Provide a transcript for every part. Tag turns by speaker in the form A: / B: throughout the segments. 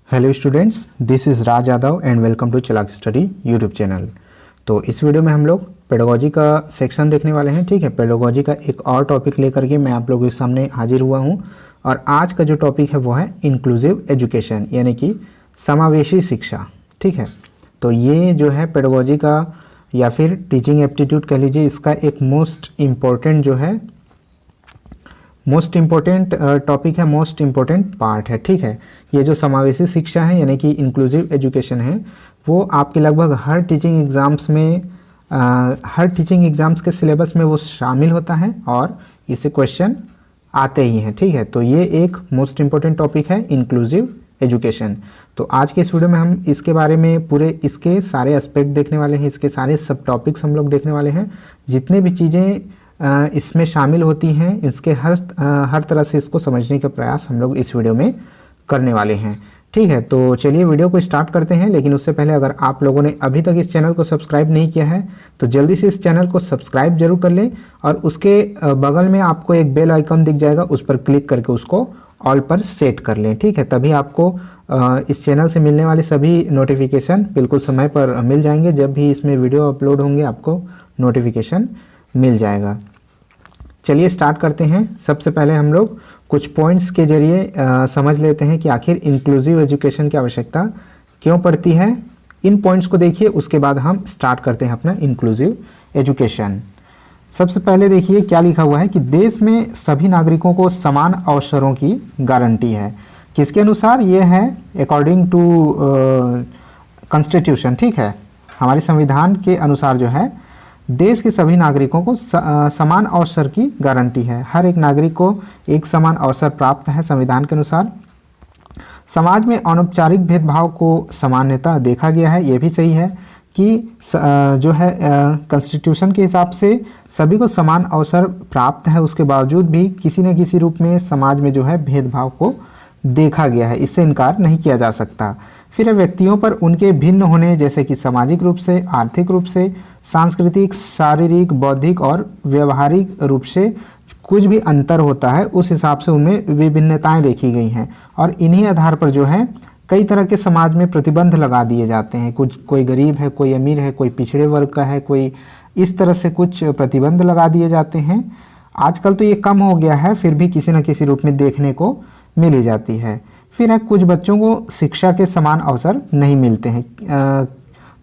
A: Hello students, this is Raj Yadav and welcome to Chalak study YouTube channel. तो इस video में हम लोग पेडागोजी का सेक्शन देखने वाले हैं। ठीक है, पेडागोजी का एक और टॉपिक लेकर के मैं आप लोगों के सामने हाजिर हुआ हूं और आज का जो टॉपिक है वो है इंक्लूसिव एजुकेशन, यानी कि समावेशी शिक्षा। ठीक है, तो ये जो है पेडागोजी का या फिर टीचिंग एप्टीट्यूड कह लीजिए, इसका एक मोस्ट इम्पोर्टेंट टॉपिक है, मोस्ट इम्पोर्टेंट पार्ट है। ठीक है, ये जो समावेशी शिक्षा है यानी कि इंक्लूसिव एजुकेशन है, वो आपके लगभग हर टीचिंग एग्ज़ाम्स के सिलेबस में वो शामिल होता है और इससे क्वेश्चन आते ही हैं। ठीक है, तो ये एक मोस्ट इम्पोर्टेंट टॉपिक है इंक्लूसिव एजुकेशन। तो आज के इस वीडियो में हम इसके बारे में पूरे इसके सारे एस्पेक्ट देखने वाले हैं, इसके सारे सब टॉपिक्स हम लोग देखने वाले हैं। जितने भी चीज़ें इसमें शामिल होती हैं, इसके हर तरह से इसको समझने का प्रयास हम लोग इस वीडियो में करने वाले हैं। ठीक है, तो चलिए वीडियो को स्टार्ट करते हैं। लेकिन उससे पहले अगर आप लोगों ने अभी तक इस चैनल को सब्सक्राइब नहीं किया है तो जल्दी से इस चैनल को सब्सक्राइब जरूर कर लें और उसके बगल में आपको एक बेल आइकन दिख जाएगा, उस पर क्लिक करके उसको ऑल पर सेट कर लें। ठीक है, तभी आपको इस चैनल से मिलने वाले सभी नोटिफिकेशन बिल्कुल समय पर मिल जाएंगे। जब भी इसमें वीडियो अपलोड होंगे आपको नोटिफिकेशन मिल जाएगा। चलिए स्टार्ट करते हैं। सबसे पहले हम लोग कुछ पॉइंट्स के जरिए समझ लेते हैं कि आखिर इंक्लूसिव एजुकेशन की आवश्यकता क्यों पड़ती है। इन पॉइंट्स को देखिए, उसके बाद हम स्टार्ट करते हैं अपना इंक्लूसिव एजुकेशन। सबसे पहले देखिए क्या लिखा हुआ है कि देश में सभी नागरिकों को समान अवसरों की गारंटी है। किसके अनुसार? ये है अकॉर्डिंग टू कॉन्स्टिट्यूशन। ठीक है, हमारे संविधान के अनुसार जो है देश के सभी नागरिकों को समान अवसर की गारंटी है। हर एक नागरिक को एक समान अवसर प्राप्त है संविधान के अनुसार। समाज में अनौपचारिक भेदभाव को सामान्यतः देखा गया है। ये भी सही है कि जो है कॉन्स्टिट्यूशन के हिसाब से सभी को समान अवसर प्राप्त है, उसके बावजूद भी किसी न किसी रूप में समाज में जो है भेदभाव को देखा गया है, इससे इनकार नहीं किया जा सकता। फिर व्यक्तियों पर उनके भिन्न होने, जैसे कि सामाजिक रूप से, आर्थिक रूप से, सांस्कृतिक, शारीरिक, बौद्धिक और व्यवहारिक रूप से कुछ भी अंतर होता है, उस हिसाब से उनमें विभिन्नताएं देखी गई हैं और इन्हीं आधार पर जो है कई तरह के समाज में प्रतिबंध लगा दिए जाते हैं। कोई गरीब है, कोई अमीर है, कोई पिछड़े वर्ग का है, कोई इस तरह से कुछ प्रतिबंध लगा दिए जाते हैं। आजकल तो ये कम हो गया है, फिर भी किसी न किसी रूप में देखने को मिली जाती है। फिर है कुछ बच्चों को शिक्षा के समान अवसर नहीं मिलते हैं।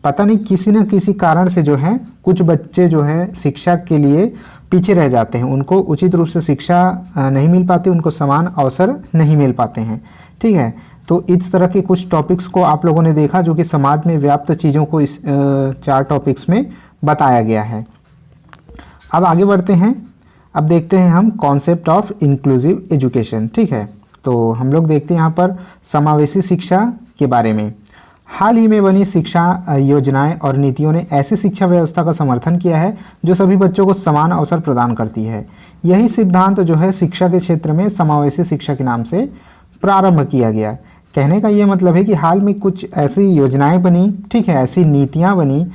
A: पता नहीं किसी न किसी कारण से जो है कुछ बच्चे जो है शिक्षा के लिए पीछे रह जाते हैं, उनको उचित रूप से शिक्षा नहीं मिल पाती, उनको समान अवसर नहीं मिल पाते हैं। ठीक है, तो इस तरह के कुछ टॉपिक्स को आप लोगों ने देखा जो कि समाज में व्याप्त चीज़ों को इस 4 टॉपिक्स में बताया गया है। अब आगे बढ़ते हैं। अब देखते हैं हम कॉन्सेप्ट ऑफ इंक्लूसिव एजुकेशन। ठीक है, तो हम लोग देखते हैं यहाँ पर समावेशी शिक्षा के बारे में। हाल ही में बनी शिक्षा योजनाएं और नीतियों ने ऐसी शिक्षा व्यवस्था का समर्थन किया है जो सभी बच्चों को समान अवसर प्रदान करती है। यही सिद्धांत जो है शिक्षा के क्षेत्र में समावेशी शिक्षा के नाम से प्रारंभ किया गया। कहने का ये मतलब है कि हाल में कुछ ऐसी योजनाएं बनी, ठीक है, ऐसी नीतियाँ बनी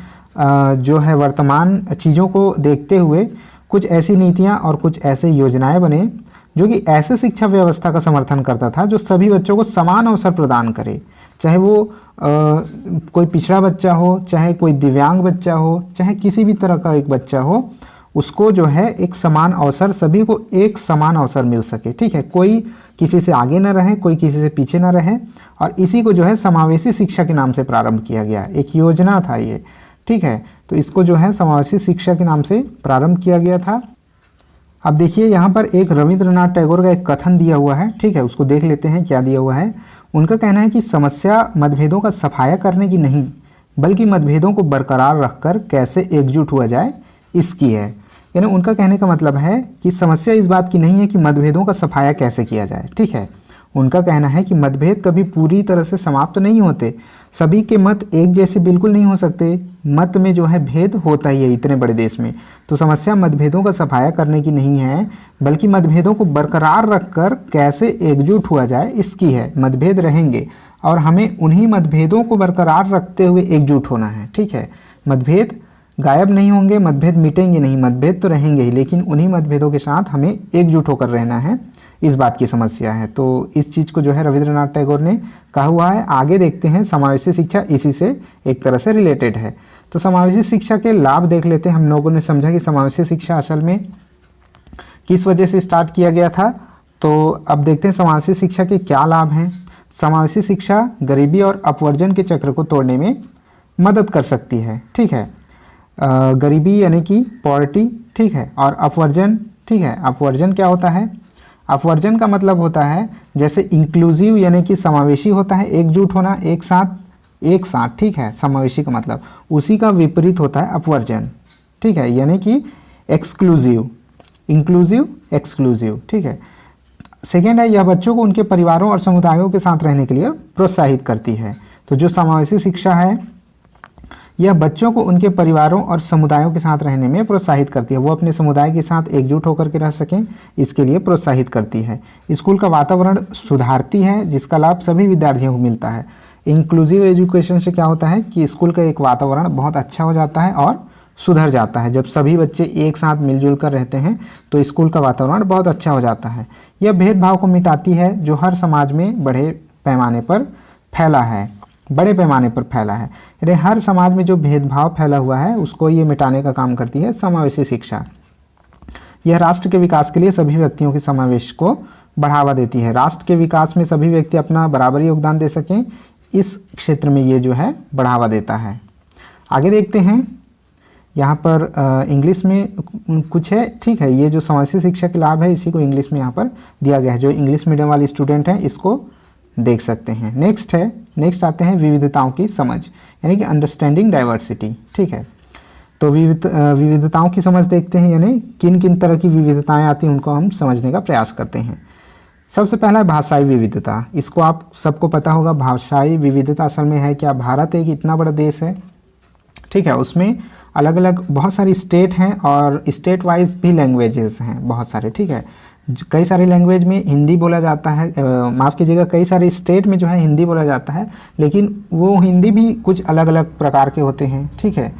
A: जो है वर्तमान चीज़ों को देखते हुए कुछ ऐसी नीतियाँ और कुछ ऐसे योजनाएं बने जो कि ऐसे शिक्षा व्यवस्था का समर्थन करता था जो सभी बच्चों को समान अवसर प्रदान करे, चाहे वो कोई पिछड़ा बच्चा हो, चाहे कोई दिव्यांग बच्चा हो, चाहे किसी भी तरह का एक बच्चा हो, उसको जो है एक समान अवसर, सभी को एक समान अवसर मिल सके। ठीक है, कोई किसी से आगे ना रहे, कोई किसी से पीछे ना रहे, और इसी को जो है समावेशी शिक्षा के नाम से प्रारंभ किया गया। एक योजना था ये। ठीक है, तो इसको जो है समावेशी शिक्षा के नाम से प्रारंभ किया गया था। अब देखिए यहाँ पर एक रविंद्रनाथ टैगोर का एक कथन दिया हुआ है। ठीक है, उसको देख लेते हैं क्या दिया हुआ है। उनका कहना है कि समस्या मतभेदों का सफाया करने की नहीं, बल्कि मतभेदों को बरकरार रखकर कैसे एकजुट हुआ जाए इसकी है। यानी उनका कहने का मतलब है कि समस्या इस बात की नहीं है कि मतभेदों का सफाया कैसे किया जाए। ठीक है, उनका कहना है कि मतभेद कभी पूरी तरह से समाप्त नहीं होते, सभी के मत एक जैसे बिल्कुल नहीं हो सकते, मत में जो है भेद होता ही है इतने बड़े देश में। तो समस्या मतभेदों का सफाया करने की नहीं है, बल्कि मतभेदों को बरकरार रखकर कैसे एकजुट हुआ जाए इसकी है। मतभेद रहेंगे और हमें उन्हीं मतभेदों को बरकरार रखते हुए एकजुट होना है। ठीक है, मतभेद गायब नहीं होंगे, मतभेद मिटेंगे नहीं, मतभेद तो रहेंगे ही, लेकिन उन्हीं मतभेदों के साथ हमें एकजुट होकर रहना है, इस बात की समस्या है। तो इस चीज़ को जो है रविंद्रनाथ टैगोर ने कहा हुआ है। आगे देखते हैं, समावेशी शिक्षा इसी से एक तरह से रिलेटेड है। तो समावेशी शिक्षा के लाभ देख लेते हैं। हम लोगों ने समझा कि समावेशी शिक्षा असल में किस वजह से स्टार्ट किया गया था। तो अब देखते हैं समावेशी शिक्षा के क्या लाभ हैं। समावेशी शिक्षा गरीबी और अपवर्जन के चक्र को तोड़ने में मदद कर सकती है, ठीक है। गरीबी यानी कि पॉवर्टी, ठीक है, और अपवर्जन, ठीक है। अपवर्जन क्या होता है? अपवर्जन का मतलब होता है जैसे इंक्लूसिव यानी कि समावेशी होता है, एकजुट होना, एक साथ, ठीक है। समावेशी का मतलब उसी का विपरीत होता है अपवर्जन, ठीक है, यानी कि एक्सक्लूसिव, इंक्लूसिव, एक्सक्लूसिव, ठीक है। सेकेंड है, यह बच्चों को उनके परिवारों और समुदायों के साथ रहने के लिए प्रोत्साहित करती है। तो जो समावेशी शिक्षा है यह बच्चों को उनके परिवारों और समुदायों के साथ रहने में प्रोत्साहित करती है, वो अपने समुदाय के साथ एकजुट होकर के रह सकें, इसके लिए प्रोत्साहित करती है। स्कूल का वातावरण सुधारती है, जिसका लाभ सभी विद्यार्थियों को मिलता है। इंक्लूसिव एजुकेशन से क्या होता है कि स्कूल का एक वातावरण बहुत अच्छा हो जाता है और सुधर जाता है। जब सभी बच्चे एक साथ मिलजुल कर रहते हैं तो स्कूल का वातावरण बहुत अच्छा हो जाता है। यह भेदभाव को मिटाती है जो हर समाज में बड़े पैमाने पर फैला है, यानी हर समाज में जो भेदभाव फैला हुआ है उसको ये मिटाने का काम करती है समावेशी शिक्षा। यह राष्ट्र के विकास के लिए सभी व्यक्तियों के समावेश को बढ़ावा देती है। राष्ट्र के विकास में सभी व्यक्ति अपना बराबर योगदान दे सकें, इस क्षेत्र में ये जो है बढ़ावा देता है। आगे देखते हैं, यहाँ पर इंग्लिश में कुछ है, ठीक है। ये जो समावेशी शिक्षा के लाभ है इसी को इंग्लिश में यहाँ पर दिया गया है। जो इंग्लिश मीडियम वाले स्टूडेंट हैं इसको देख सकते हैं। नेक्स्ट आते हैं विविधताओं की समझ, यानी कि अंडरस्टैंडिंग डाइवर्सिटी, ठीक है। तो विविधताओं की समझ देखते हैं, यानी किन किन तरह की विविधताएं आती हैं उनको हम समझने का प्रयास करते हैं। सबसे पहला है भाषाई विविधता। इसको आप सबको पता होगा, भाषाई विविधता असल में है क्या? भारत एक इतना बड़ा देश है, ठीक है, उसमें अलग अलग बहुत सारी स्टेट हैं और स्टेट वाइज भी लैंग्वेजेस हैं बहुत सारे, ठीक है। कई सारे लैंग्वेज में हिंदी बोला जाता है, माफ़ कीजिएगा, कई सारे स्टेट में जो है हिंदी बोला जाता है, लेकिन वो हिंदी भी कुछ अलग अलग प्रकार के होते हैं, ठीक है।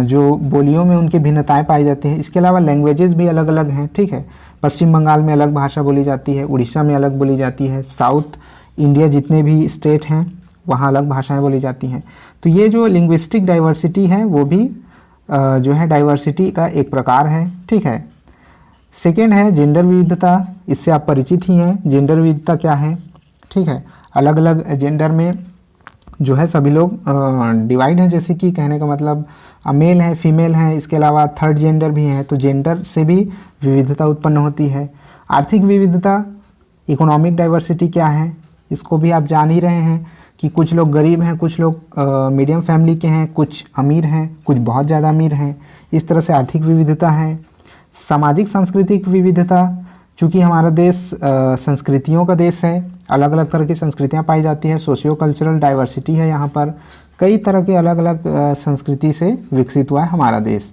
A: जो बोलियों में उनकी भिन्नताएं पाई जाती हैं। इसके अलावा लैंग्वेजेस भी अलग अलग हैं, ठीक है। पश्चिम बंगाल में अलग भाषा बोली जाती है, उड़ीसा में अलग बोली जाती है, साउथ इंडिया जितने भी स्टेट हैं वहाँ अलग भाषाएँ बोली जाती हैं। तो ये जो लिंग्विस्टिक डाइवर्सिटी है वो भी जो है डाइवर्सिटी का एक प्रकार है, ठीक है। सेकेंड है जेंडर विविधता, इससे आप परिचित ही हैं। जेंडर विविधता क्या है, ठीक है। अलग अलग जेंडर में जो है सभी लोग डिवाइड हैं, जैसे कि कहने का मतलब मेल है, फीमेल है, इसके अलावा थर्ड जेंडर भी है। तो जेंडर से भी विविधता उत्पन्न होती है। आर्थिक विविधता, इकोनॉमिक डाइवर्सिटी क्या है, इसको भी आप जान ही रहे हैं कि कुछ लोग गरीब हैं, कुछ लोग मीडियम फैमिली के हैं, कुछ अमीर हैं, कुछ बहुत ज़्यादा अमीर हैं। इस तरह से आर्थिक विविधता है। सामाजिक सांस्कृतिक विविधता, चूँकि हमारा देश संस्कृतियों का देश है, अलग अलग तरह की संस्कृतियाँ पाई जाती हैं। सोशियो कल्चरल डाइवर्सिटी है, यहाँ पर कई तरह के अलग अलग संस्कृति से विकसित हुआ है हमारा देश।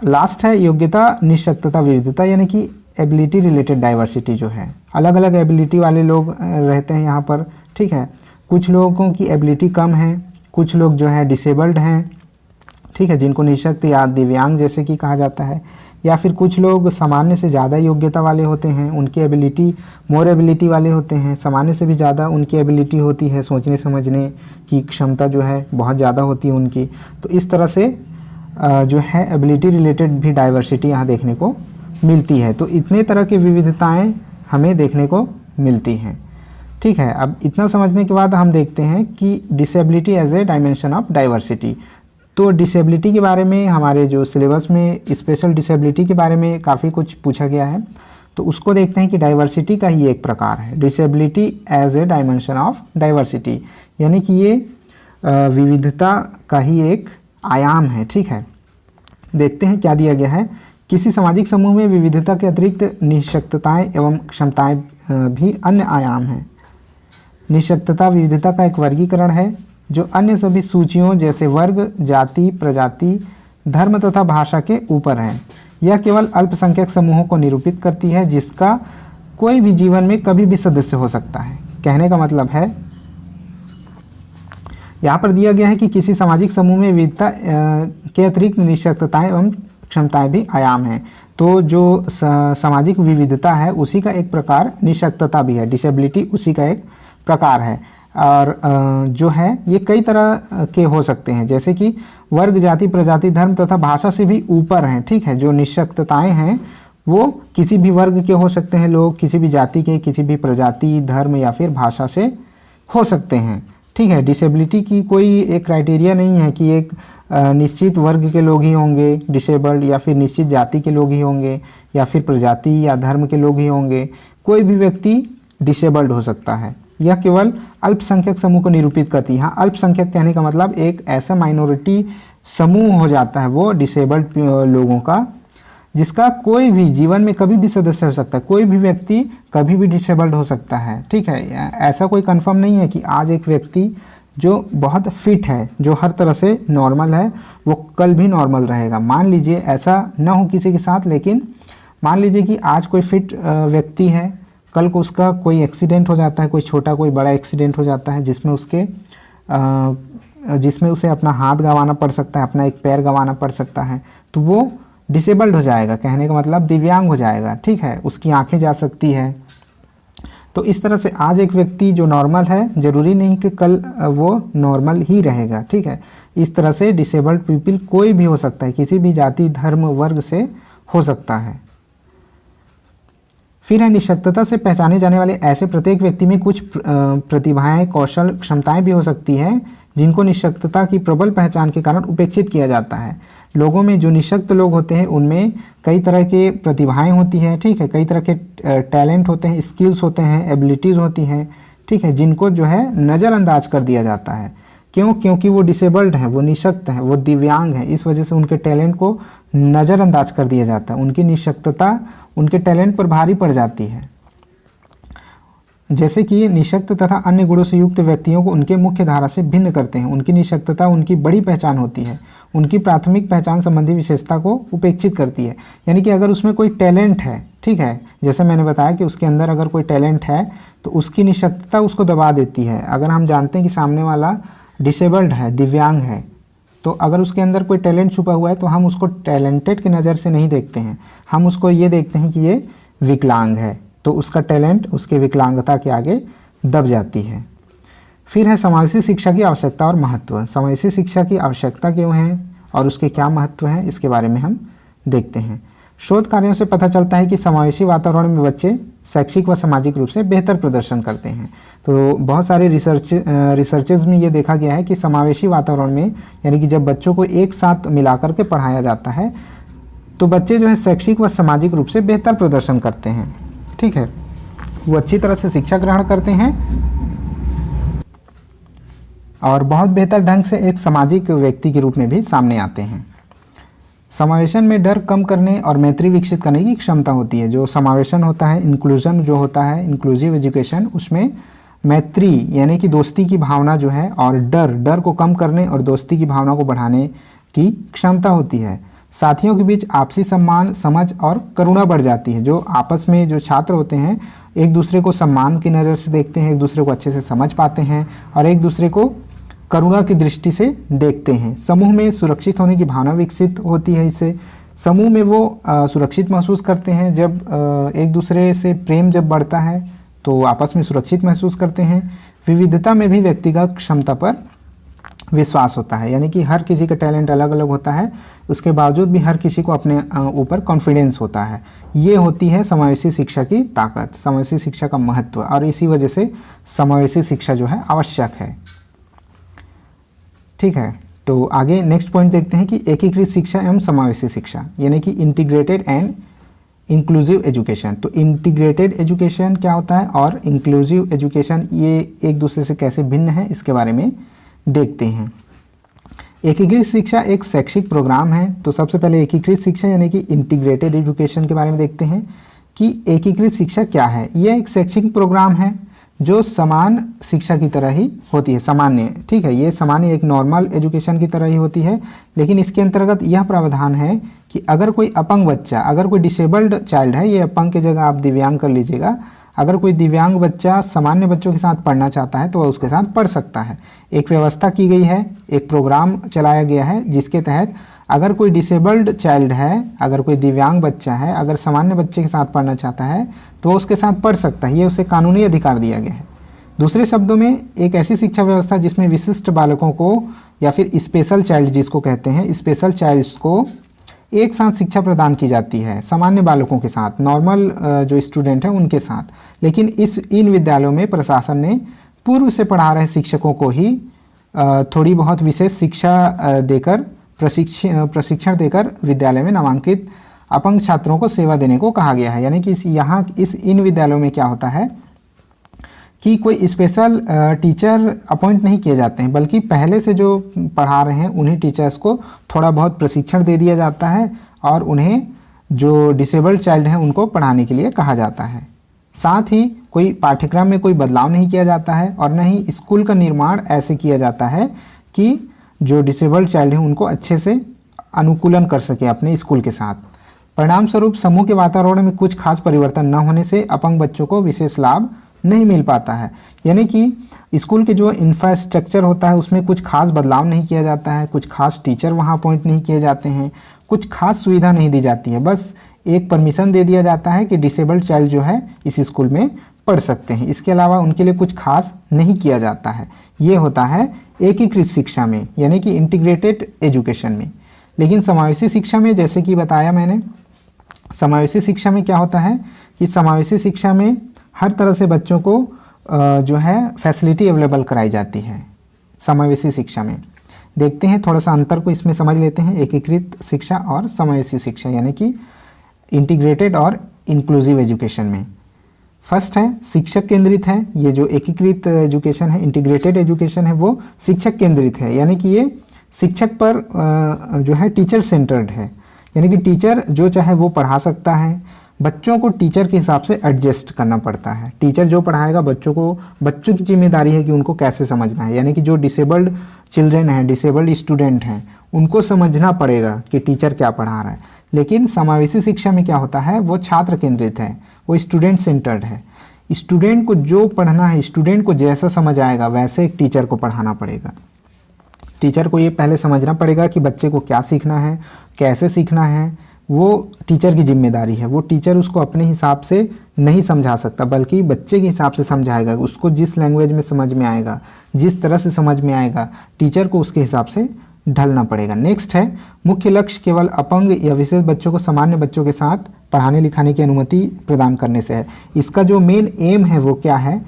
A: लास्ट है योग्यता निःशक्तता विविधता, यानी कि एबिलिटी रिलेटेड डाइवर्सिटी जो है, अलग अलग एबिलिटी वाले लोग रहते हैं यहाँ पर, ठीक है। कुछ लोगों की एबिलिटी कम है, कुछ लोग जो है डिसेबल्ड हैं, ठीक है, जिनको निःशक्त या दिव्यांग जैसे कि कहा जाता है। या फिर कुछ लोग सामान्य से ज़्यादा योग्यता वाले होते हैं, उनकी एबिलिटी मोर एबिलिटी वाले होते हैं, सामान्य से भी ज़्यादा उनकी एबिलिटी होती है, सोचने समझने की क्षमता जो है बहुत ज़्यादा होती है उनकी। तो इस तरह से जो है एबिलिटी रिलेटेड भी डाइवर्सिटी यहाँ देखने को मिलती है। तो इतने तरह की विविधताएँ हमें देखने को मिलती हैं, ठीक है। अब इतना समझने के बाद हम देखते हैं कि disability as a dimension of diversity. तो डिसेबिलिटी के बारे में हमारे जो सिलेबस में स्पेशल डिसेबिलिटी के बारे में काफ़ी कुछ पूछा गया है, तो उसको देखते हैं कि डाइवर्सिटी का ही एक प्रकार है, disability as a dimension of diversity, यानी कि ये विविधता का ही एक आयाम है, ठीक है। देखते हैं क्या दिया गया है। किसी सामाजिक समूह में विविधता के अतिरिक्त निःशक्तताएं एवं क्षमताएं भी अन्य आयाम हैं। निःशक्तता विविधता का एक वर्गीकरण है जो अन्य सभी सूचियों जैसे वर्ग, जाति, प्रजाति, धर्म तथा भाषा के ऊपर है। यह केवल अल्पसंख्यक समूहों को निरूपित करती है जिसका कोई भी जीवन में कभी भी सदस्य हो सकता है। कहने का मतलब है यहाँ पर दिया गया है कि किसी सामाजिक समूह में विविधता के अतिरिक्त निःशक्तताएं एवं क्षमताएं भी आयाम हैं। तो जो सामाजिक विविधता है उसी का एक प्रकार निःशक्तता भी है, डिसेबिलिटी उसी का एक प्रकार है। और जो है ये कई तरह के हो सकते हैं, जैसे कि वर्ग, जाति, प्रजाति, धर्म तथा भाषा से भी ऊपर हैं। ठीक है, जो निःशक्तताएं हैं वो किसी भी वर्ग के हो सकते हैं लोग, किसी भी जाति के, किसी भी प्रजाति, धर्म या फिर भाषा से हो सकते हैं। ठीक है, डिसेबिलिटी की कोई एक क्राइटेरिया नहीं है कि एक निश्चित वर्ग के लोग ही होंगे डिसेबल्ड, या फिर निश्चित जाति के लोग ही होंगे, या फिर प्रजाति या धर्म के लोग ही होंगे। कोई भी व्यक्ति डिसेबल्ड हो सकता है। यह केवल अल्पसंख्यक समूह को निरूपित करती है। यहाँ अल्पसंख्यक कहने का मतलब एक ऐसा माइनॉरिटी समूह हो जाता है वो डिसेबल्ड लोगों का, जिसका कोई भी जीवन में कभी भी सदस्य हो सकता है। कोई भी व्यक्ति कभी भी डिसेबल्ड हो सकता है। ठीक है, ऐसा कोई कंफर्म नहीं है कि आज एक व्यक्ति जो बहुत फिट है, जो हर तरह से नॉर्मल है, वो कल भी नॉर्मल रहेगा। मान लीजिए ऐसा ना हो किसी के साथ, लेकिन मान लीजिए कि आज कोई फिट व्यक्ति है, कल को उसका कोई एक्सीडेंट हो जाता है, कोई छोटा कोई बड़ा एक्सीडेंट हो जाता है जिसमें उसे अपना हाथ गंवाना पड़ सकता है, अपना एक पैर गंवाना पड़ सकता है, तो वो डिसेबल्ड हो जाएगा। कहने का मतलब दिव्यांग हो जाएगा। ठीक है, उसकी आंखें जा सकती है। तो इस तरह से आज एक व्यक्ति जो नॉर्मल है, जरूरी नहीं कि कल वो नॉर्मल ही रहेगा। ठीक है, इस तरह से डिसेबल्ड पीपल कोई भी हो सकता है, किसी भी जाति, धर्म, वर्ग से हो सकता है। फिर है निःशक्तता से पहचाने जाने वाले ऐसे प्रत्येक व्यक्ति में कुछ प्रतिभाएं, कौशल, क्षमताएं भी हो सकती हैं जिनको निःशक्तता की प्रबल पहचान के कारण उपेक्षित किया जाता है। लोगों में जो निःशक्त लोग होते हैं उनमें कई तरह के प्रतिभाएं होती हैं। ठीक है, कई तरह के टैलेंट होते हैं, स्किल्स होते हैं, एबिलिटीज़ होती हैं। ठीक है, जिनको जो है नज़रअंदाज कर दिया जाता है। क्यों? क्योंकि वो डिसेबल्ड हैं, वो निःशक्त हैं, वो दिव्यांग हैं। इस वजह से उनके टैलेंट को नज़रअंदाज कर दिया जाता है। उनकी निःशक्तता उनके टैलेंट पर भारी पड़ जाती है। जैसे कि निःशक्त तथा अन्य गुणों से युक्त व्यक्तियों को उनके मुख्य धारा से भिन्न करते हैं। उनकी निःशक्तता उनकी बड़ी पहचान होती है, उनकी प्राथमिक पहचान संबंधी विशेषता को उपेक्षित करती है। यानी कि अगर उसमें कोई टैलेंट है, ठीक है, जैसे मैंने बताया कि उसके अंदर अगर कोई टैलेंट है तो उसकी निःशक्तता उसको दबा देती है। अगर हम जानते हैं कि सामने वाला डिसेबल्ड है, दिव्यांग है, तो अगर उसके अंदर कोई टैलेंट छुपा हुआ है तो हम उसको टैलेंटेड की नज़र से नहीं देखते हैं, हम उसको ये देखते हैं कि ये विकलांग है। तो उसका टैलेंट उसके विकलांगता के आगे दब जाती है। फिर है समावेशी शिक्षा की आवश्यकता और महत्व। समावेशी शिक्षा की आवश्यकता क्यों है और उसके क्या महत्व है, इसके बारे में हम देखते हैं। शोध कार्यों से पता चलता है कि समावेशी वातावरण में बच्चे शैक्षिक व सामाजिक रूप से बेहतर प्रदर्शन करते हैं। तो बहुत सारे रिसर्चेज में ये देखा गया है कि समावेशी वातावरण में, यानी कि जब बच्चों को एक साथ मिलाकर के पढ़ाया जाता है तो बच्चे जो है शैक्षिक व सामाजिक रूप से बेहतर प्रदर्शन करते हैं। ठीक है, वो अच्छी तरह से शिक्षा ग्रहण करते हैं और बहुत बेहतर ढंग से एक सामाजिक व्यक्ति के रूप में भी सामने आते हैं। समावेशन में डर कम करने और मैत्री विकसित करने की क्षमता होती है। जो समावेशन होता है, इंक्लूजन जो होता है, इंक्लूसिव एजुकेशन, उसमें मैत्री यानी कि दोस्ती की भावना जो है और डर को कम करने और दोस्ती की भावना को बढ़ाने की क्षमता होती है। साथियों के बीच आपसी सम्मान, समझ और करुणा बढ़ जाती है। जो आपस में जो छात्र होते हैं एक दूसरे को सम्मान की नज़र से देखते हैं, एक दूसरे को अच्छे से समझ पाते हैं और एक दूसरे को करुणा की दृष्टि से देखते हैं। समूह में सुरक्षित होने की भावना विकसित होती है। इससे समूह में वो सुरक्षित महसूस करते हैं। जब एक दूसरे से प्रेम जब बढ़ता है तो आपस में सुरक्षित महसूस करते हैं। विविधता में भी व्यक्तिगत क्षमता पर विश्वास होता है, यानी कि हर किसी का टैलेंट अलग अलग होता है, उसके बावजूद भी हर किसी को अपने ऊपर कॉन्फिडेंस होता है। ये होती है समावेशी शिक्षा की ताकत, समावेशी शिक्षा का महत्व, और इसी वजह से समावेशी शिक्षा जो है आवश्यक है। ठीक है, तो आगे नेक्स्ट पॉइंट देखते हैं कि एकीकृत शिक्षा एवं समावेशी शिक्षा, यानी कि इंटीग्रेटेड एंड इंक्लूसिव एजुकेशन। तो इंटीग्रेटेड एजुकेशन क्या होता है और इंक्लूसिव एजुकेशन, ये एक दूसरे से कैसे भिन्न है, इसके बारे में देखते हैं। एकीकृत शिक्षा एक शैक्षिक प्रोग्राम है। तो सबसे पहले एकीकृत शिक्षा यानी कि इंटीग्रेटेड एजुकेशन के बारे में देखते हैं कि एकीकृत शिक्षा क्या है। यह एक शैक्षिक प्रोग्राम है जो समान शिक्षा की तरह ही होती है, सामान्य, ठीक है, ये सामान्य एक नॉर्मल एजुकेशन की तरह ही होती है। लेकिन इसके अंतर्गत यह प्रावधान है कि अगर कोई अपंग बच्चा, अगर कोई डिसेबल्ड चाइल्ड है, ये अपंग की जगह आप दिव्यांग कर लीजिएगा, अगर कोई दिव्यांग बच्चा सामान्य बच्चों के साथ पढ़ना चाहता है तो वह उसके साथ पढ़ सकता है। एक व्यवस्था की गई है, एक प्रोग्राम चलाया गया है जिसके तहत अगर कोई डिसेबल्ड चाइल्ड है, अगर कोई दिव्यांग बच्चा है, अगर सामान्य बच्चे के साथ पढ़ना चाहता है तो वो उसके साथ पढ़ सकता है। ये उसे कानूनी अधिकार दिया गया है। दूसरे शब्दों में एक ऐसी शिक्षा व्यवस्था जिसमें विशिष्ट बालकों को या फिर स्पेशल चाइल्ड जिसको कहते हैं, स्पेशल चाइल्ड्स को एक साथ शिक्षा प्रदान की जाती है सामान्य बालकों के साथ, नॉर्मल जो स्टूडेंट हैं उनके साथ। लेकिन इन विद्यालयों में प्रशासन ने पूर्व से पढ़ा रहे शिक्षकों को ही थोड़ी बहुत विशेष शिक्षा देकर प्रशिक्षण देकर विद्यालय में नामांकित अपंग छात्रों को सेवा देने को कहा गया है। यानी कि इन विद्यालयों में क्या होता है कि कोई स्पेशल टीचर अपॉइंट नहीं किए जाते हैं, बल्कि पहले से जो पढ़ा रहे हैं उन्हीं टीचर्स को थोड़ा बहुत प्रशिक्षण दे दिया जाता है और उन्हें जो डिसेबल्ड चाइल्ड हैं उनको पढ़ाने के लिए कहा जाता है। साथ ही कोई पाठ्यक्रम में कोई बदलाव नहीं किया जाता है और न ही स्कूल का निर्माण ऐसे किया जाता है कि जो डिसेबल्ड चाइल्ड हैं उनको अच्छे से अनुकूलन कर सके अपने स्कूल के साथ। परिणाम स्वरूप समूह के वातावरण में कुछ खास परिवर्तन न होने से अपंग बच्चों को विशेष लाभ नहीं मिल पाता है। यानी कि स्कूल के जो इंफ्रास्ट्रक्चर होता है उसमें कुछ खास बदलाव नहीं किया जाता है, कुछ खास टीचर वहाँ अपॉइंट नहीं किए जाते हैं, कुछ खास सुविधा नहीं दी जाती है। बस एक परमिशन दे दिया जाता है कि डिसेबल्ड चाइल्ड जो है इस स्कूल में पढ़ सकते हैं। इसके अलावा उनके लिए कुछ खास नहीं किया जाता है। ये होता है एकीकृत शिक्षा में, यानी कि इंटीग्रेटेड एजुकेशन में। लेकिन समावेशी शिक्षा में, जैसे कि बताया मैंने, समावेशी शिक्षा में क्या होता है कि समावेशी शिक्षा में हर तरह से बच्चों को जो है फैसिलिटी अवेलेबल कराई जाती है। समावेशी शिक्षा में देखते हैं, थोड़ा सा अंतर को इसमें समझ लेते हैं, एकीकृत शिक्षा और समावेशी शिक्षा, यानी कि इंटीग्रेटेड और इंक्लूसिव एजुकेशन में। फर्स्ट है शिक्षक केंद्रित है। ये जो एकीकृत एजुकेशन है, इंटीग्रेटेड एजुकेशन है, वो शिक्षक केंद्रित है, यानी कि ये शिक्षक पर जो है टीचर सेंटर्ड है। यानी कि टीचर जो चाहे वो पढ़ा सकता है, बच्चों को टीचर के हिसाब से एडजस्ट करना पड़ता है। टीचर जो पढ़ाएगा बच्चों की जिम्मेदारी है कि उनको कैसे समझना है। यानी कि जो डिसेबल्ड चिल्ड्रेन हैं, डिसेबल्ड स्टूडेंट हैं, उनको समझना पड़ेगा कि टीचर क्या पढ़ा रहा है। लेकिन समावेशी शिक्षा में क्या होता है, वो छात्र केंद्रित है, वो स्टूडेंट सेंटर्ड है। स्टूडेंट को जो पढ़ना है, स्टूडेंट को जैसा समझ आएगा वैसे एक टीचर को पढ़ाना पड़ेगा। टीचर को ये पहले समझना पड़ेगा कि बच्चे को क्या सीखना है, कैसे सीखना है, वो टीचर की जिम्मेदारी है। वो टीचर उसको अपने हिसाब से नहीं समझा सकता, बल्कि बच्चे के हिसाब से समझाएगा। उसको जिस लैंग्वेज में समझ में आएगा, जिस तरह से समझ में आएगा, टीचर को उसके हिसाब से ढलना पड़ेगा। नेक्स्ट है मुख्य लक्ष्य केवल अपंग या विशेष बच्चों को सामान्य बच्चों के साथ पढ़ाने लिखाने की अनुमति प्रदान करने से है। इसका जो मेन एम है वो क्या है,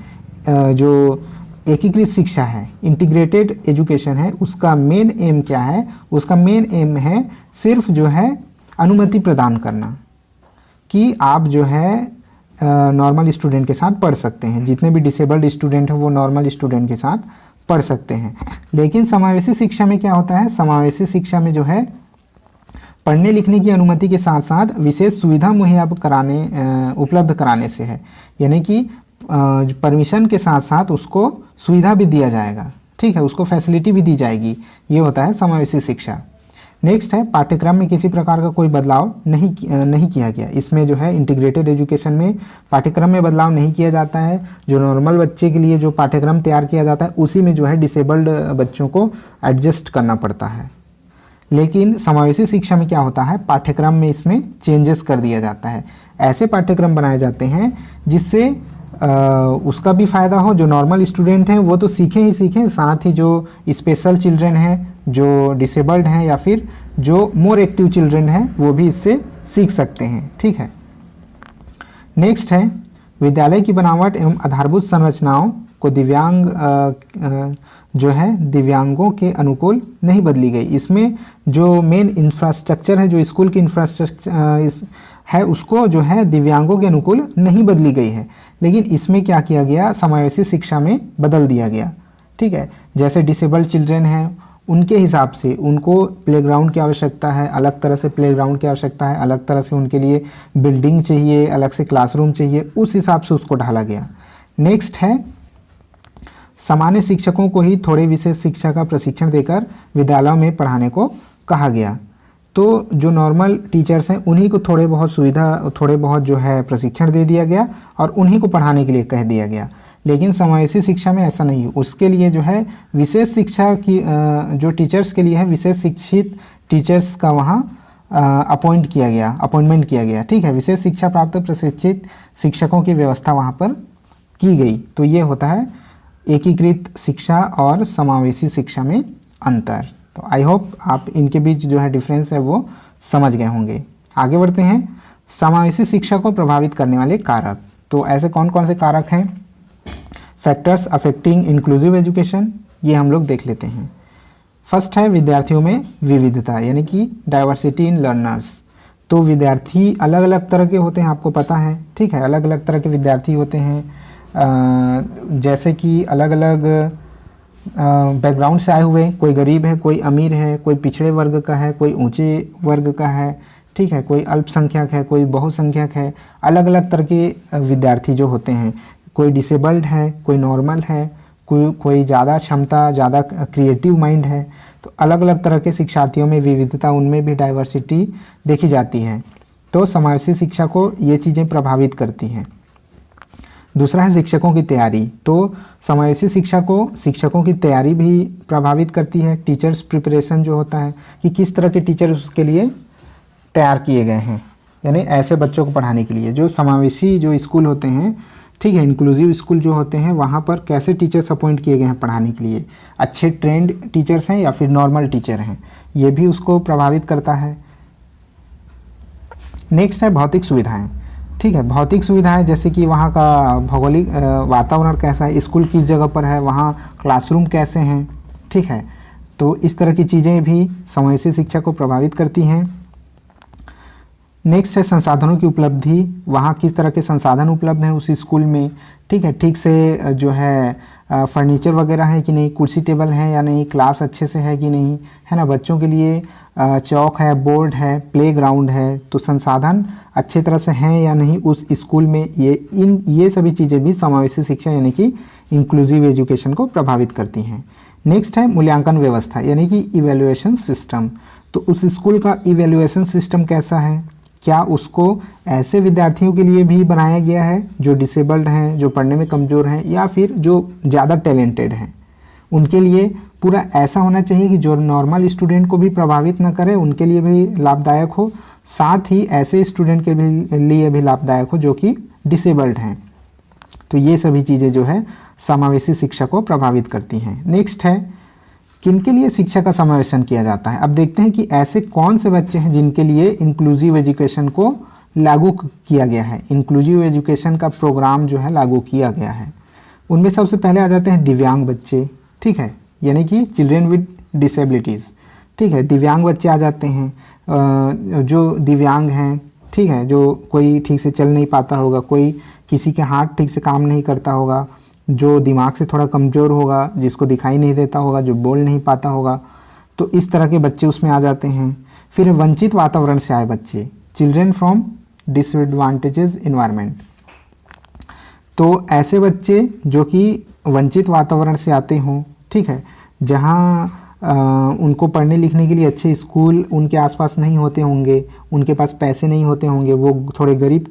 A: जो एकीकृत शिक्षा है, इंटीग्रेटेड एजुकेशन है, उसका मेन एम क्या है, उसका मेन एम है सिर्फ जो है अनुमति प्रदान करना कि आप जो है नॉर्मल स्टूडेंट के साथ पढ़ सकते हैं। जितने भी डिसेबल्ड स्टूडेंट हैं वो नॉर्मल स्टूडेंट के साथ पढ़ सकते हैं। लेकिन समावेशी शिक्षा में क्या होता है, समावेशी शिक्षा में जो है पढ़ने लिखने की अनुमति के साथ साथ विशेष सुविधा मुहैया उपलब्ध कराने से है। यानी कि परमिशन के साथ साथ उसको सुविधा भी दिया जाएगा, ठीक है, उसको फैसिलिटी भी दी जाएगी। ये होता है समावेशी शिक्षा। नेक्स्ट है पाठ्यक्रम में किसी प्रकार का कोई बदलाव नहीं किया गया। इसमें जो है इंटीग्रेटेड एजुकेशन में पाठ्यक्रम में बदलाव नहीं किया जाता है। जो नॉर्मल बच्चे के लिए जो पाठ्यक्रम तैयार किया जाता है उसी में जो है डिसेबल्ड बच्चों को एडजस्ट करना पड़ता है। लेकिन समावेशी शिक्षा में क्या होता है, पाठ्यक्रम में इसमें चेंजेस कर दिया जाता है। ऐसे पाठ्यक्रम बनाए जाते हैं जिससे उसका भी फ़ायदा हो। जो नॉर्मल स्टूडेंट हैं वो तो सीखें ही सीखें, साथ ही जो स्पेशल चिल्ड्रन हैं, जो डिसेबल्ड हैं या फिर जो मोर एक्टिव चिल्ड्रन हैं वो भी इससे सीख सकते हैं, ठीक है। नेक्स्ट है विद्यालय की बनावट एवं आधारभूत संरचनाओं को दिव्यांगों के अनुकूल नहीं बदली गई। इसमें जो मेन इंफ्रास्ट्रक्चर है, जो स्कूल की इंफ्रास्ट्रक्चर है, उसको जो है दिव्यांगों के अनुकूल नहीं बदली गई है। लेकिन इसमें क्या किया गया, समावेशी शिक्षा में बदल दिया गया, ठीक है। जैसे डिसेबल्ड चिल्ड्रेन हैं उनके हिसाब से उनको प्लेग्राउंड की आवश्यकता है, अलग तरह से प्लेग्राउंड की आवश्यकता है, अलग तरह से उनके लिए बिल्डिंग चाहिए, अलग से क्लासरूम चाहिए, उस हिसाब से उसको ढाला गया। नेक्स्ट है सामान्य शिक्षकों को ही थोड़े विशेष शिक्षा का प्रशिक्षण देकर विद्यालयों में पढ़ाने को कहा गया। तो जो नॉर्मल टीचर्स हैं उन्हीं को थोड़े बहुत जो है प्रशिक्षण दे दिया गया और उन्हीं को पढ़ाने के लिए कह दिया गया। लेकिन समावेशी शिक्षा में ऐसा नहीं है, उसके लिए जो है विशेष शिक्षा की जो टीचर्स के लिए है विशेष शिक्षित टीचर्स का वहाँ अपॉइंटमेंट किया गया, ठीक है। विशेष शिक्षा प्राप्त प्रशिक्षित शिक्षकों की व्यवस्था वहाँ पर की गई। तो ये होता है एकीकृत शिक्षा और समावेशी शिक्षा में अंतर। तो आई होप आप इनके बीच जो है डिफरेंस है वो समझ गए होंगे। आगे बढ़ते हैं, समावेशी शिक्षा को प्रभावित करने वाले कारक। तो ऐसे कौन कौन से कारक हैं? फैक्टर्स अफेक्टिंग इंक्लूसिव एजुकेशन, ये हम लोग देख लेते हैं। फर्स्ट है विद्यार्थियों में विविधता, यानी कि डाइवर्सिटी इन लर्नर्स। तो विद्यार्थी अलग अलग तरह के होते हैं, आपको पता है, ठीक है। अलग अलग तरह के विद्यार्थी होते हैं, जैसे कि अलग अलग बैकग्राउंड से आए हुए, कोई गरीब है, कोई अमीर है, कोई पिछड़े वर्ग का है, कोई ऊंचे वर्ग का है, ठीक है, कोई अल्पसंख्यक है, कोई बहुसंख्यक है। अलग अलग तरह के विद्यार्थी जो होते हैं, कोई डिसेबल्ड है, कोई नॉर्मल है, कोई ज़्यादा क्षमता, ज़्यादा क्रिएटिव माइंड है। तो अलग अलग तरह के शिक्षार्थियों में विविधता, उनमें भी डाइवर्सिटी देखी जाती है। तो समावेशी शिक्षा को ये चीज़ें प्रभावित करती हैं। दूसरा है शिक्षकों की तैयारी। तो समावेशी शिक्षा को शिक्षकों की तैयारी भी प्रभावित करती है। टीचर्स प्रिपरेशन जो होता है कि किस तरह के टीचर उसके लिए तैयार किए गए हैं, यानी ऐसे बच्चों को पढ़ाने के लिए। जो समावेशी जो स्कूल होते हैं, ठीक है, इंक्लूसिव स्कूल जो होते हैं, वहाँ पर कैसे टीचर्स अपॉइंट किए गए हैं पढ़ाने के लिए, अच्छे ट्रेंड टीचर्स हैं या फिर नॉर्मल टीचर हैं, ये भी उसको प्रभावित करता है। नेक्स्ट है भौतिक सुविधाएं, ठीक है। भौतिक सुविधाएं जैसे कि वहाँ का भौगोलिक वातावरण कैसा है, स्कूल किस जगह पर है, वहाँ क्लासरूम कैसे हैं, ठीक है। तो इस तरह की चीज़ें भी समावेशी शिक्षा को प्रभावित करती हैं। नेक्स्ट है संसाधनों की उपलब्धि, वहाँ किस तरह के संसाधन उपलब्ध हैं उस स्कूल में, ठीक है। ठीक से जो है फर्नीचर वगैरह है कि नहीं, कुर्सी टेबल है या नहीं, क्लास अच्छे से है कि नहीं, है ना, बच्चों के लिए चौक है, बोर्ड है, प्लेग्राउंड है। तो संसाधन अच्छे तरह से हैं या नहीं उस स्कूल में, ये सभी चीज़ें भी समावेशी शिक्षा यानी कि इंक्लूसिव एजुकेशन को प्रभावित करती हैं। नेक्स्ट है मूल्यांकन व्यवस्था, यानी कि इवैल्यूएशन सिस्टम। तो उस स्कूल का इवैल्यूएशन सिस्टम कैसा है, क्या उसको ऐसे विद्यार्थियों के लिए भी बनाया गया है जो डिसेबल्ड हैं, जो पढ़ने में कमज़ोर हैं, या फिर जो ज़्यादा टैलेंटेड हैं, उनके लिए पूरा ऐसा होना चाहिए कि जो नॉर्मल स्टूडेंट को भी प्रभावित ना करे, उनके लिए भी लाभदायक हो, साथ ही ऐसे स्टूडेंट के भी लिए भी लाभदायक हो जो कि डिसेबल्ड हैं। तो ये सभी चीज़ें जो है समावेशी शिक्षा को प्रभावित करती हैं। नेक्स्ट है किनके लिए शिक्षा का समावेशन किया जाता है। अब देखते हैं कि ऐसे कौन से बच्चे हैं जिनके लिए इंक्लूसिव एजुकेशन को लागू किया गया है, इंक्लूसिव एजुकेशन का प्रोग्राम जो है लागू किया गया है। उनमें सबसे पहले आ जाते हैं दिव्यांग बच्चे, ठीक है, यानी कि चिल्ड्रेन विद डिसेबिलिटीज़, ठीक है। दिव्यांग बच्चे आ जाते हैं, जो दिव्यांग हैं, ठीक है, जो कोई ठीक से चल नहीं पाता होगा, कोई किसी के हाथ ठीक से काम नहीं करता होगा, जो दिमाग से थोड़ा कमज़ोर होगा, जिसको दिखाई नहीं देता होगा, जो बोल नहीं पाता होगा, तो इस तरह के बच्चे उसमें आ जाते हैं। फिर वंचित वातावरण से आए बच्चे, चिल्ड्रेन फ्रॉम डिसएडवांटेजेस इन्वायरमेंट। तो ऐसे बच्चे जो कि वंचित वातावरण से आते हों, ठीक है, जहाँ उनको पढ़ने लिखने के लिए अच्छे स्कूल उनके आसपास नहीं होते होंगे, उनके पास पैसे नहीं होते होंगे, वो थोड़े गरीब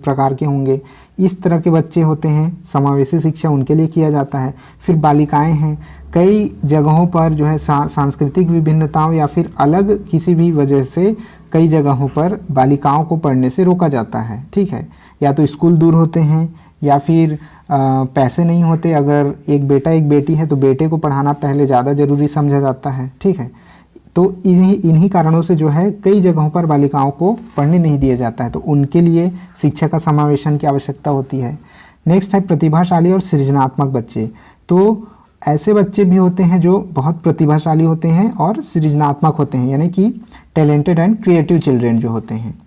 A: प्रकार के होंगे, इस तरह के बच्चे होते हैं, समावेशी शिक्षा उनके लिए किया जाता है। फिर बालिकाएं हैं, कई जगहों पर जो है सांस्कृतिक विभिन्नताओं या फिर अलग किसी भी वजह से कई जगहों पर बालिकाओं को पढ़ने से रोका जाता है, ठीक है, या तो स्कूल दूर होते हैं या फिर पैसे नहीं होते। अगर एक बेटा एक बेटी है तो बेटे को पढ़ाना पहले ज़्यादा ज़रूरी समझा जाता है, ठीक है। तो इन्हीं कारणों से जो है कई जगहों पर बालिकाओं को पढ़ने नहीं दिया जाता है, तो उनके लिए शिक्षा का समावेशन की आवश्यकता होती है। नेक्स्ट है प्रतिभाशाली और सृजनात्मक बच्चे। तो ऐसे बच्चे भी होते हैं जो बहुत प्रतिभाशाली होते हैं और सृजनात्मक होते हैं, यानी कि टैलेंटेड एंड क्रिएटिव चिल्ड्रेन जो होते हैं,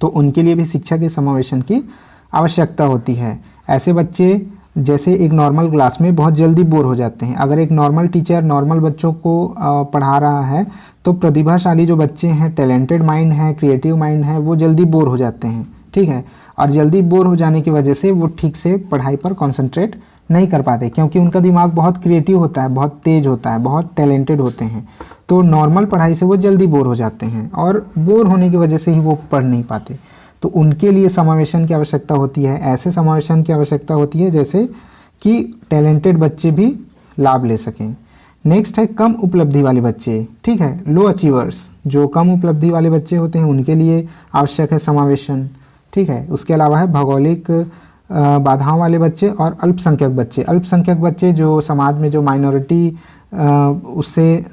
A: तो उनके लिए भी शिक्षा के समावेशन की आवश्यकता होती है। ऐसे बच्चे जैसे एक नॉर्मल क्लास में बहुत जल्दी बोर हो जाते हैं। अगर एक नॉर्मल टीचर नॉर्मल बच्चों को पढ़ा रहा है तो प्रतिभाशाली जो बच्चे हैं, टैलेंटेड माइंड है, क्रिएटिव माइंड है, वो जल्दी बोर हो जाते हैं, ठीक है। और जल्दी बोर हो जाने की वजह से वो ठीक से पढ़ाई पर कॉन्सेंट्रेट नहीं कर पाते, क्योंकि उनका दिमाग बहुत क्रिएटिव होता है, बहुत तेज होता है, बहुत टैलेंटेड होते हैं। तो नॉर्मल पढ़ाई से वो जल्दी बोर हो जाते हैं और बोर होने की वजह से ही वो पढ़ नहीं पाते। तो उनके लिए समावेशन की आवश्यकता होती है, ऐसे समावेशन की आवश्यकता होती है जैसे कि टैलेंटेड बच्चे भी लाभ ले सकें। नेक्स्ट है कम उपलब्धि वाले बच्चे, ठीक है, लो अचीवर्स, जो कम उपलब्धि वाले बच्चे होते हैं उनके लिए आवश्यक है समावेशन, ठीक है। उसके अलावा है भौगोलिक बाधाओं वाले बच्चे और अल्पसंख्यक बच्चे। अल्पसंख्यक बच्चे जो समाज में जो माइनॉरिटी उससे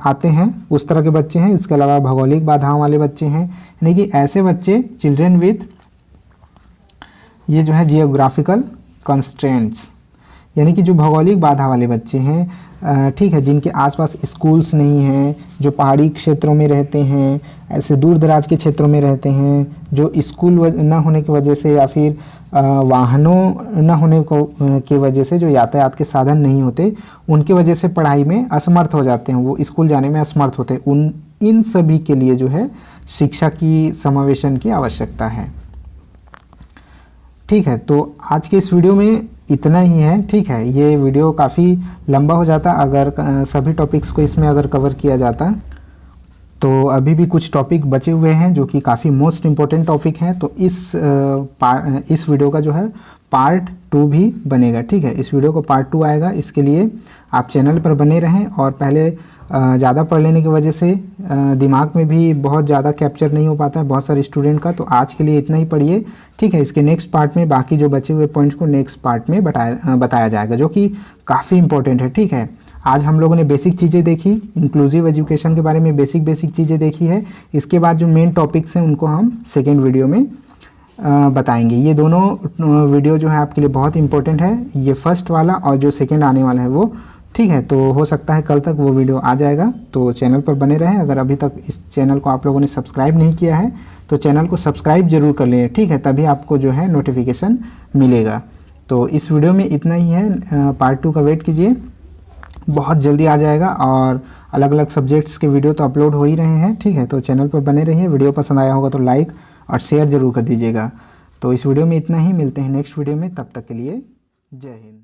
A: आते हैं उस तरह के बच्चे हैं। इसके अलावा भौगोलिक बाधाओं वाले बच्चे हैं, यानी कि ऐसे बच्चे चिल्ड्रेन विथ ये जो है जियोग्राफिकल कंस्ट्रेंट्स, यानी कि जो भौगोलिक बाधा वाले बच्चे हैं, ठीक है, जिनके आसपास स्कूल्स नहीं हैं, जो पहाड़ी क्षेत्रों में रहते हैं, ऐसे दूर दराज के क्षेत्रों में रहते हैं, जो स्कूल न होने की वजह से या फिर वाहनों न होने की वजह से जो यातायात के साधन नहीं होते, उनकी वजह से पढ़ाई में असमर्थ हो जाते हैं, वो स्कूल जाने में असमर्थ होते हैं। इन सभी के लिए जो है शिक्षा की समावेशन की आवश्यकता है, ठीक है। तो आज के इस वीडियो में इतना ही है, ठीक है। ये वीडियो काफ़ी लंबा हो जाता अगर सभी टॉपिक्स को इसमें अगर कवर किया जाता। तो अभी भी कुछ टॉपिक बचे हुए हैं जो कि काफ़ी मोस्ट इम्पोर्टेंट टॉपिक हैं। तो इस वीडियो का जो है पार्ट 2 भी बनेगा, ठीक है। इस वीडियो को पार्ट 2 आएगा, इसके लिए आप चैनल पर बने रहें। और पहले ज़्यादा पढ़ लेने की वजह से दिमाग में भी बहुत ज़्यादा कैप्चर नहीं हो पाता है बहुत सारे स्टूडेंट का। तो आज के लिए इतना ही पढ़िए, ठीक है। इसके नेक्स्ट पार्ट में बाकी जो बचे हुए पॉइंट्स को नेक्स्ट पार्ट में बताया जाएगा, जो कि काफ़ी इंपॉर्टेंट है, ठीक है। आज हम लोगों ने बेसिक चीज़ें देखी, इंक्लूसिव एजुकेशन के बारे में बेसिक चीज़ें देखी है। इसके बाद जो मेन टॉपिक्स हैं उनको हम सेकेंड वीडियो में बताएंगे। ये दोनों वीडियो जो है आपके लिए बहुत इंपॉर्टेंट है, ये फर्स्ट वाला और जो सेकेंड आने वाला है वो, ठीक है। तो हो सकता है कल तक वो वीडियो आ जाएगा। तो चैनल पर बने रहें। अगर अभी तक इस चैनल को आप लोगों ने सब्सक्राइब नहीं किया है तो चैनल को सब्सक्राइब जरूर कर लें, ठीक है, तभी आपको जो है नोटिफिकेशन मिलेगा। तो इस वीडियो में इतना ही है, पार्ट 2 का वेट कीजिए, बहुत जल्दी आ जाएगा। और अलग अलग सब्जेक्ट्स के वीडियो तो अपलोड हो ही रहे हैं, ठीक है। तो चैनल पर बने रहिए। वीडियो पसंद आया होगा तो लाइक और शेयर ज़रूर कर दीजिएगा। तो इस वीडियो में इतना ही, मिलते हैं नेक्स्ट वीडियो में, तब तक के लिए जय हिंद।